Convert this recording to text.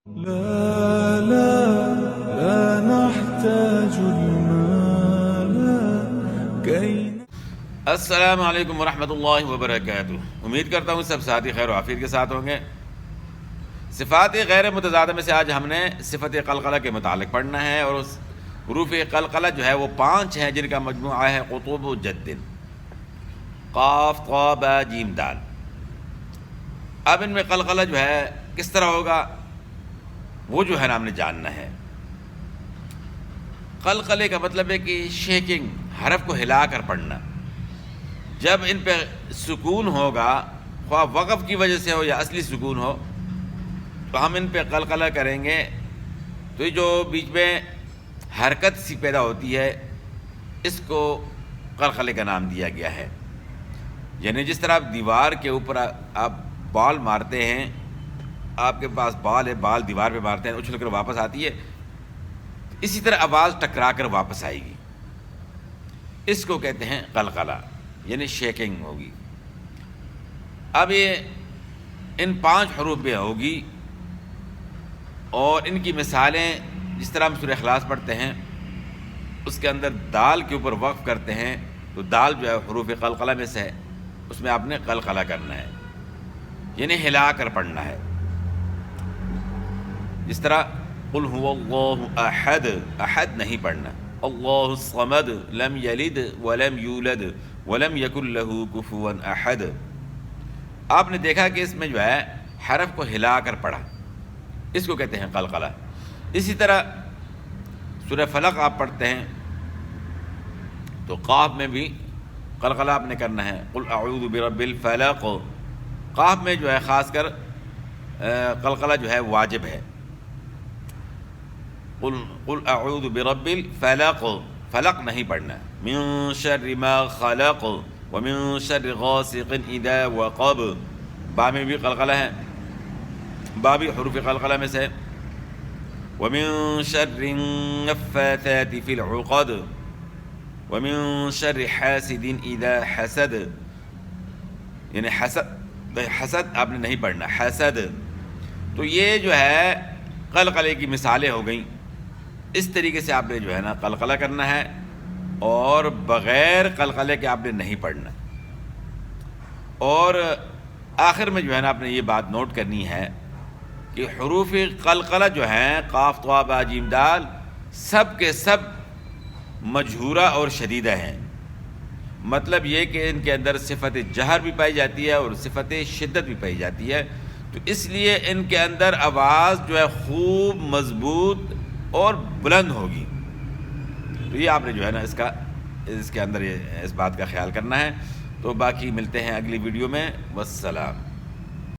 لا لا لا نحتاج المال كي. السلام علیکم ورحمۃ اللہ وبرکاتہ. امید کرتا ہوں سب ساتھی خیر و عافیت کے ساتھ ہوں گے. صفات غیر متضادہ میں سے آج ہم نے صفت قلقلہ کے متعلق پڑھنا ہے، اور اس حروف قلقلہ جو ہے وہ 5 ہیں جن کا مجموعہ ہے قطب جد، قاف طا با جیم دال. اب ان میں قلقلہ جو ہے کس طرح ہوگا وہ جو ہے نا ہم نے جاننا ہے. قلقلے کا مطلب ہے کہ شیکنگ، حرف کو ہلا کر پڑھنا. جب ان پہ سکون ہوگا، خواہ وقف کی وجہ سے ہو یا اصلی سکون ہو، تو ہم ان پہ قلقلہ کریں گے تو یہ جو بیچ میں حرکت سی پیدا ہوتی ہے اس کو قلقلے کا نام دیا گیا ہے. یعنی جس طرح آپ دیوار کے اوپر آپ بال مارتے ہیں، آپ کے پاس بال ہے، بال دیوار پہ مارتے ہیں، اچھل کر واپس آتی ہے، اسی طرح آواز ٹکرا کر واپس آئے گی. اس کو کہتے ہیں قلقلہ، یعنی شیکنگ ہوگی. اب یہ ان 5 حروف میں ہوگی، اور ان کی مثالیں جس طرح ہم سورہ اخلاص پڑھتے ہیں اس کے اندر دال کے اوپر وقف کرتے ہیں، تو دال جو ہے حروف قلقلہ میں سے ہے، اس میں آپ نے قلقلہ کرنا ہے، یعنی ہلا کر پڑھنا ہے. جس طرح قل هو اللہ احد، احد نہیں پڑھنا. اللہ الصمد لم یلد ولم یولد ولم یکن لہ کفوا احد. آپ نے دیکھا کہ اس میں جو ہے حرف کو ہلا کر پڑھا، اس کو کہتے ہیں قلقلہ. اسی طرح سورہ فلق آپ پڑھتے ہیں تو قاف میں بھی قلقلہ آپ نے کرنا ہے. قل اعوذ برب الفلق، قاف میں جو ہے خاص کر قلقلہ جو ہے واجب ہے. قل اعوذ برب الفلق، فلق نہیں پڑھنا. من شر ما خلق ومن شر غاسق اذا وقب، با میں بھی قلقلہ ہے، با بھی حروف قلقلہ میں سے. ومن شر النفاثات في العقد ومن شر حاسد اذا حسد، یعنی حسد آپ نے نہیں پڑھنا، حسد. تو یہ جو ہے قلقلے کی مثالیں ہو گئیں. اس طریقے سے آپ نے جو ہے نا قلقلہ کرنا ہے، اور بغیر قلقلے کے آپ نے نہیں پڑھنا. اور آخر میں جو ہے نا آپ نے یہ بات نوٹ کرنی ہے کہ حروف قلقلہ جو ہیں قاف طا با جیم دال سب کے سب مجہورہ اور شدیدہ ہیں. مطلب یہ کہ ان کے اندر صفت جہر بھی پائی جاتی ہے اور صفت شدت بھی پائی جاتی ہے. تو اس لیے ان کے اندر آواز جو ہے خوب مضبوط اور بلند ہوگی. تو یہ آپ نے جو ہے نا اس کے اندر اس بات کا خیال کرنا ہے. تو باقی ملتے ہیں اگلی ویڈیو میں. والسلام.